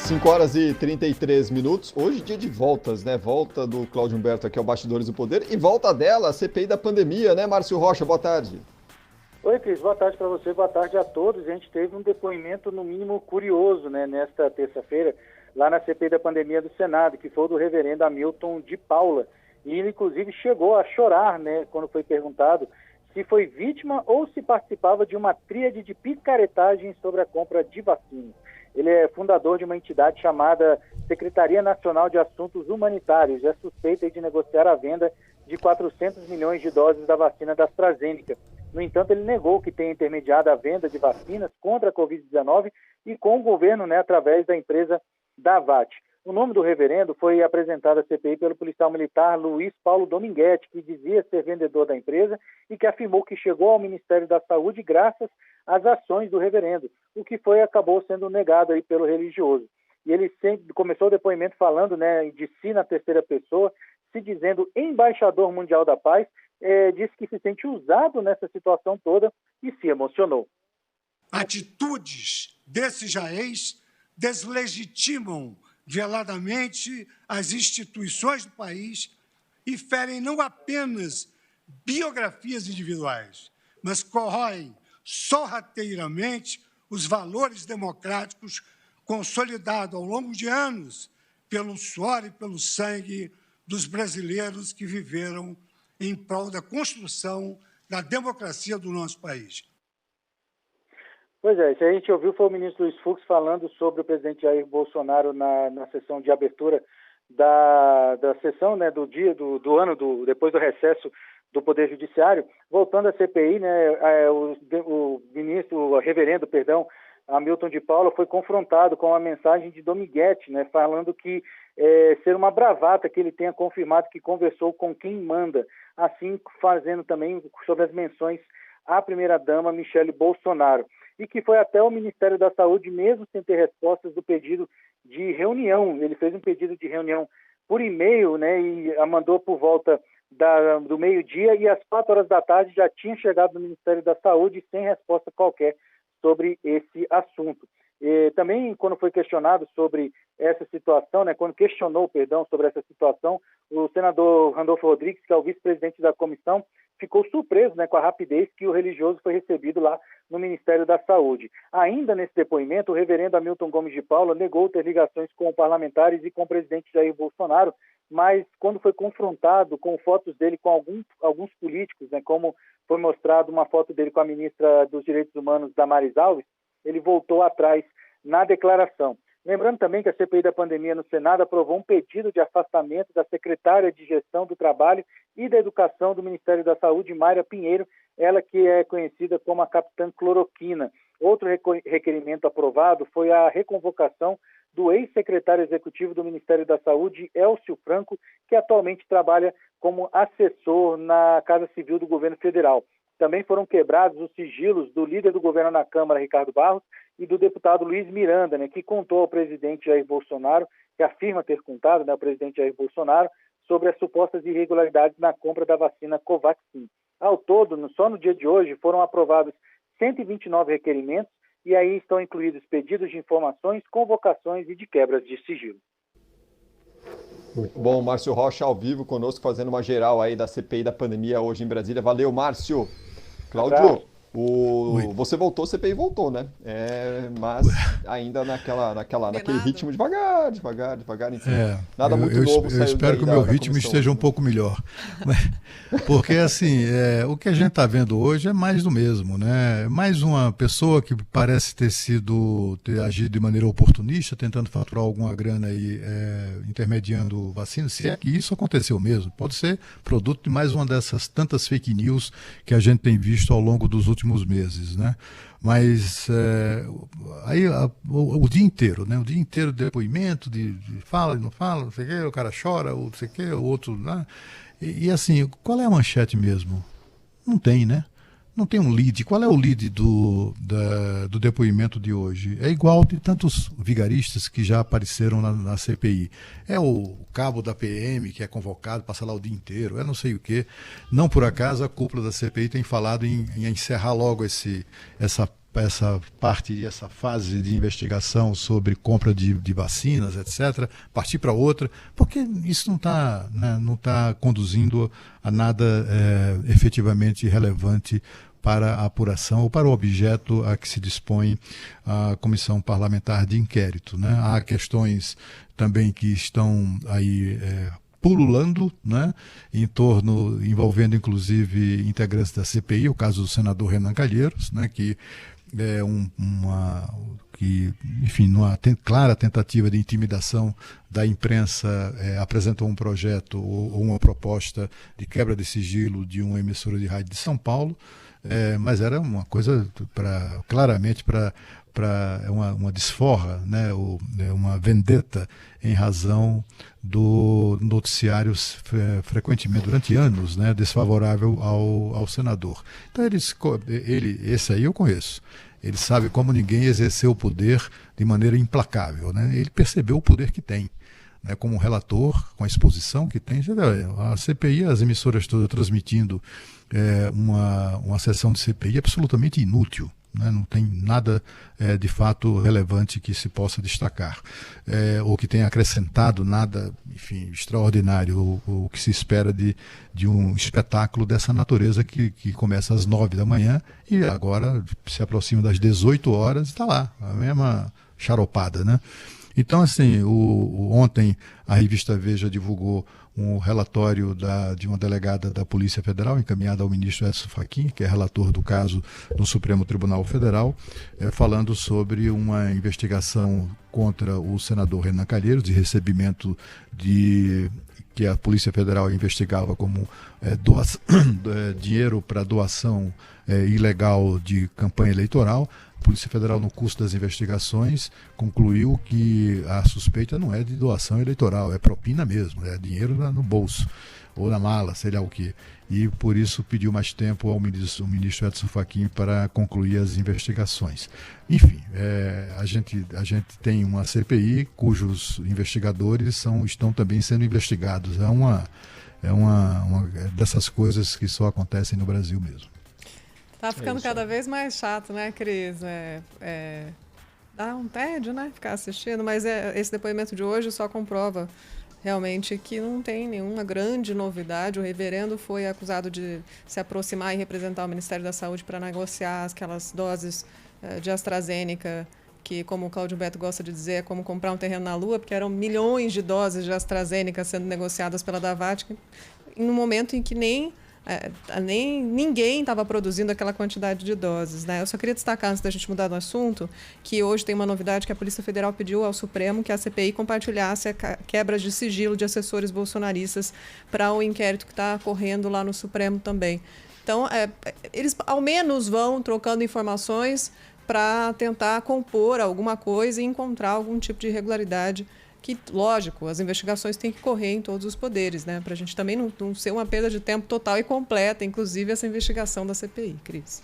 5h33. Hoje dia de voltas, né? Volta do Cláudio Humberto aqui ao Bastidores do Poder e volta dela, a CPI da pandemia, né, Márcio Rocha? Boa tarde. Oi, Cris. Boa tarde para você, boa tarde a todos. A gente teve um depoimento, no mínimo, curioso, né, nesta terça-feira, lá na CPI da pandemia do Senado, que foi o do reverendo Hamilton de Paula. E ele, inclusive, chegou a chorar, né, quando foi perguntado se foi vítima ou se participava de uma tríade de picaretagem sobre a compra de vacinas. Ele é fundador de uma entidade chamada Secretaria Nacional de Assuntos Humanitários e é suspeito de negociar a venda de 400 milhões de doses da vacina da AstraZeneca. No entanto, ele negou que tenha intermediado a venda de vacinas contra a Covid-19 e com o governo, né, através da empresa Davat. O nome do reverendo foi apresentado à CPI pelo policial militar Luiz Paulo Dominguete, que dizia ser vendedor da empresa e que afirmou que chegou ao Ministério da Saúde graças às ações do reverendo, o que acabou sendo negado aí pelo religioso. E ele sempre começou o depoimento falando, né, de si na terceira pessoa, se dizendo embaixador mundial da paz, disse que se sente usado nessa situação toda e se emocionou. Atitudes desses jaez deslegitimam veladamente as instituições do país e ferem não apenas biografias individuais, mas corroem sorrateiramente os valores democráticos consolidados ao longo de anos pelo suor e pelo sangue dos brasileiros que viveram em prol da construção da democracia do nosso país. Pois é, isso a gente ouviu foi o ministro Luiz Fux falando sobre o presidente Jair Bolsonaro na sessão de abertura da sessão, né, do dia do ano, depois do recesso do Poder Judiciário. Voltando à CPI, né, o reverendo, Hamilton de Paula foi confrontado com a mensagem de Dominguete, né, falando que ser uma bravata que ele tenha confirmado que conversou com quem manda, assim fazendo também sobre as menções à primeira-dama Michele Bolsonaro, e que foi até o Ministério da Saúde, mesmo sem ter respostas do pedido de reunião. Ele fez um pedido de reunião por e-mail, né, e a mandou por volta do meio-dia, e às 4 horas da tarde já tinha chegado no Ministério da Saúde sem resposta qualquer sobre esse assunto. E também, quando foi questionado sobre essa situação, né, sobre essa situação, o senador Randolfo Rodrigues, que é o vice-presidente da comissão, ficou surpreso, né, com a rapidez que o religioso foi recebido lá no Ministério da Saúde. Ainda nesse depoimento, o reverendo Hamilton Gomes de Paula negou ter ligações com parlamentares e com o presidente Jair Bolsonaro, mas quando foi confrontado com fotos dele com alguns políticos, né, como foi mostrado uma foto dele com a ministra dos Direitos Humanos, Damares Alves, ele voltou atrás na declaração. Lembrando também que a CPI da pandemia no Senado aprovou um pedido de afastamento da secretária de Gestão do Trabalho e da Educação do Ministério da Saúde, Mayra Pinheiro, ela que é conhecida como a Capitã Cloroquina. Outro requerimento aprovado foi a reconvocação do ex-secretário executivo do Ministério da Saúde, Elcio Franco, que atualmente trabalha como assessor na Casa Civil do Governo Federal. Também foram quebrados os sigilos do líder do governo na Câmara, Ricardo Barros, e do deputado Luiz Miranda, né, que contou ao presidente Jair Bolsonaro, que afirma ter contado, né, ao presidente Jair Bolsonaro, sobre as supostas irregularidades na compra da vacina Covaxin. Ao todo, só no dia de hoje, foram aprovados 129 requerimentos, e aí estão incluídos pedidos de informações, convocações e de quebras de sigilo. Muito bom, Márcio Rocha ao vivo conosco, fazendo uma geral aí da CPI da pandemia hoje em Brasília. Valeu, Márcio. Cláudio, você voltou, a CPI voltou, né? Mas ainda naquele ritmo devagar, enfim. Nada muito novo. Eu espero que o meu ritmo esteja um pouco melhor. Porque, assim, o que a gente está vendo hoje é mais do mesmo, né? Mais uma pessoa que parece ter agido de maneira oportunista, tentando faturar alguma grana aí, intermediando vacina, se é que isso aconteceu mesmo. Pode ser produto de mais uma dessas tantas fake news que a gente tem visto ao longo dos últimos meses, né? Mas aí o dia inteiro, né? O dia inteiro de depoimento, de fala e não fala, não sei o quê, o cara chora, ou não sei o quê, o outro, né? E assim, qual é a manchete mesmo? Não tem, né? Não tem um lead. Qual é o lead do depoimento de hoje? É igual de tantos vigaristas que já apareceram na CPI. É o cabo da PM que é convocado, passa lá o dia inteiro, é não sei o quê. Não por acaso a cúpula da CPI tem falado em encerrar logo essa parte, essa fase de investigação sobre compra de vacinas, etc., partir para outra, porque isso não está, né, não tá conduzindo a nada efetivamente relevante para a apuração ou para o objeto a que se dispõe a Comissão Parlamentar de Inquérito, né? Há questões também que estão aí pululando, né, em torno, envolvendo inclusive integrantes da CPI, o caso do senador Renan Calheiros, né, que é enfim, numa clara tentativa de intimidação da imprensa, apresentou um projeto ou uma proposta de quebra de sigilo de uma emissora de rádio de São Paulo, mas era uma coisa claramente para uma desforra, né, uma vendetta em razão do noticiário frequentemente, durante anos, né, desfavorável ao senador. Então esse aí eu conheço. Ele sabe como ninguém exerceu o poder de maneira implacável, né? Ele percebeu o poder que tem, né, como relator, com a exposição que tem. A CPI, as emissoras todas transmitindo uma sessão de CPI absolutamente inútil, né? Não tem nada de fato relevante que se possa destacar, ou que tenha acrescentado nada, enfim, extraordinário, ou que se espera de um espetáculo dessa natureza que começa às 9 da manhã e agora se aproxima das 18 horas e está lá, a mesma charopada, né? Então, assim, ontem a revista Veja divulgou um relatório de uma delegada da Polícia Federal, encaminhada ao ministro Edson Fachin, que é relator do caso no Supremo Tribunal Federal, falando sobre uma investigação contra o senador Renan Calheiros, de recebimento que a Polícia Federal investigava como dinheiro para doação ilegal de campanha eleitoral. A Polícia Federal, no curso das investigações, concluiu que a suspeita não é de doação eleitoral, é propina mesmo, é dinheiro no bolso ou na mala, sei lá o quê. E por isso pediu mais tempo ao ministro Edson Fachin para concluir as investigações. Enfim, a gente tem uma CPI cujos investigadores estão também sendo investigados. É uma dessas coisas que só acontecem no Brasil mesmo. Tá ficando cada vez mais chato, né, Cris? Dá um tédio, né, ficar assistindo, mas esse depoimento de hoje só comprova realmente que não tem nenhuma grande novidade. O reverendo foi acusado de se aproximar e representar o Ministério da Saúde para negociar aquelas doses de AstraZeneca, que, como o Cláudio Beto gosta de dizer, é como comprar um terreno na Lua, porque eram milhões de doses de AstraZeneca sendo negociadas pela Davatic, no momento em que nem ninguém estava produzindo aquela quantidade de doses, né? Eu só queria destacar, antes da gente mudar do assunto, que hoje tem uma novidade, que a Polícia Federal pediu ao Supremo que a CPI compartilhasse quebras de sigilo de assessores bolsonaristas para o inquérito que está correndo lá no Supremo também. Então, eles ao menos vão trocando informações para tentar compor alguma coisa e encontrar algum tipo de irregularidade. Que, lógico, as investigações têm que correr em todos os poderes, né? Para a gente também não ser uma perda de tempo total e completa, inclusive essa investigação da CPI, Cris.